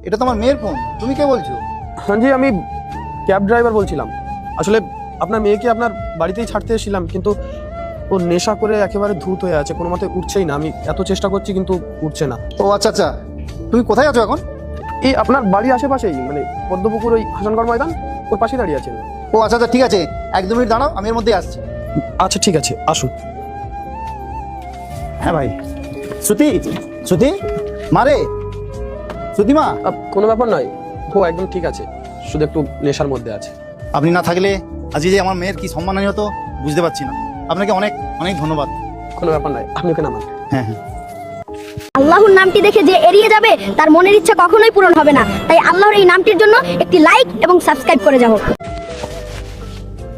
এটা তো আমার মেয়ের ফোন, তুমি কে বলছো? হ্যাঁ জি, আমি ক্যাব ড্রাইভার বলছিলাম। আসলে আপনার মেয়েকে আপনার বাড়িতেই ছাড়তে এসেছিলাম, কিন্তু ও নেশা করে একেবারে ধূত হয়ে আছে, কোনো মতে উঠছেই না। আমি এত চেষ্টা করছি কিন্তু উঠছে না। ও আচ্ছা আচ্ছা, তুমি কোথায় আছো এখন? এই আপনার বাড়ির আশেপাশেই, মানে পদ্মপুকুর ওই হাসানগড় ময়দান, ওর পাশেই দাঁড়িয়ে আছেন। ও আচ্ছা আচ্ছা, ঠিক আছে, 1-2 মিনিট দাঁড়াও, আমি এর মধ্যেই আসছি। আচ্ছা ঠিক আছে, আসুন। হ্যাঁ ভাই। শ্রুতি, শ্রুতি মারে, শ্রুতি মা। কোনো ব্যাপার নয়, ও একদম ঠিক আছে, শুধু একটু নেশার মধ্যে আছে। আপনি না থাকলে আজকে যে আমার মেয়ের কি সম্মানহানি হতো বুঝতে পারছি না। আপনাকে অনেক অনেক ধন্যবাদ। কোনো ব্যাপার নয়, আপনি ওকে নামান। হ্যাঁ হ্যাঁ। আল্লাহর নামটি দেখে যে এড়িয়ে যাবে তার মনের ইচ্ছা কখনোই পূরণ হবে না। তাই আল্লাহর এই নামটির জন্য একটি লাইক এবং সাবস্ক্রাইব করে যাও।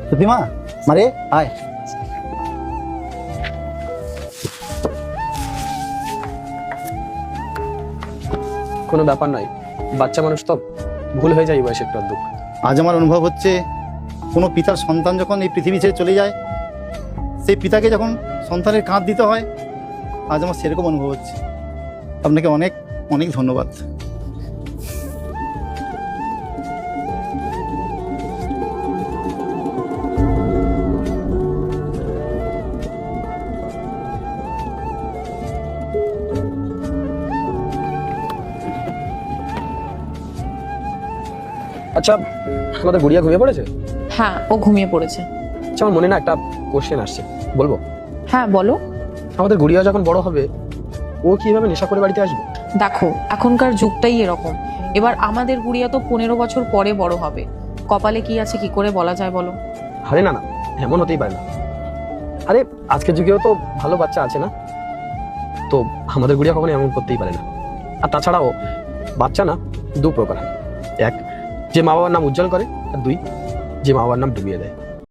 শ্রুতি মা, মারে আয়। কোনো ব্যাপার নয়, বাচ্চা মানুষ তো ভুল হয়ে যায় এই বয়সে একটু আধটু। আজ আমার অনুভব হচ্ছে, কোনো পিতার সন্তান যখন এই পৃথিবী ছেড়ে চলে যায়, সেই পিতাকে যখন সন্তানের কাঁধ দিতে হয়, আজ আমার সেরকম অনুভব হচ্ছে। আপনাকে অনেক অনেক ধন্যবাদ। আচ্ছা, আমাদের গুড়িয়া ঘুমিয়ে পড়েছে? হ্যাঁ, ও ঘুমিয়ে পড়েছে। আচ্ছা, আমার মনে না একটা কোশ্চেন আসছে, বলবো? হ্যাঁ বলো। আমাদের গুড়িয়া যখন বড় হবে, ও কিভাবে নেশা করে বাড়িতে আসবে? দেখো, এখনকার যুগটাই এরকম। এবার আমাদের গুড়িয়া তো 15 বছর পরে বড় হবে। কপালে কি আছে কি করে বলা যায় বলো? আরে না না, এমন হতেই পারে না। আরে আজকের যুগেও তো ভালো বাচ্চা আছে না? তো আমাদের গুড়িয়া কখনো এমন করতেই পারে না। আর তাছাড়াও বাচ্চা না 2 প্রকার হয়। 1, যে মা বাবার নাম উজ্জ্বল করে, আর 2, যে মা বাবার নাম ডুবিয়ে দেয়।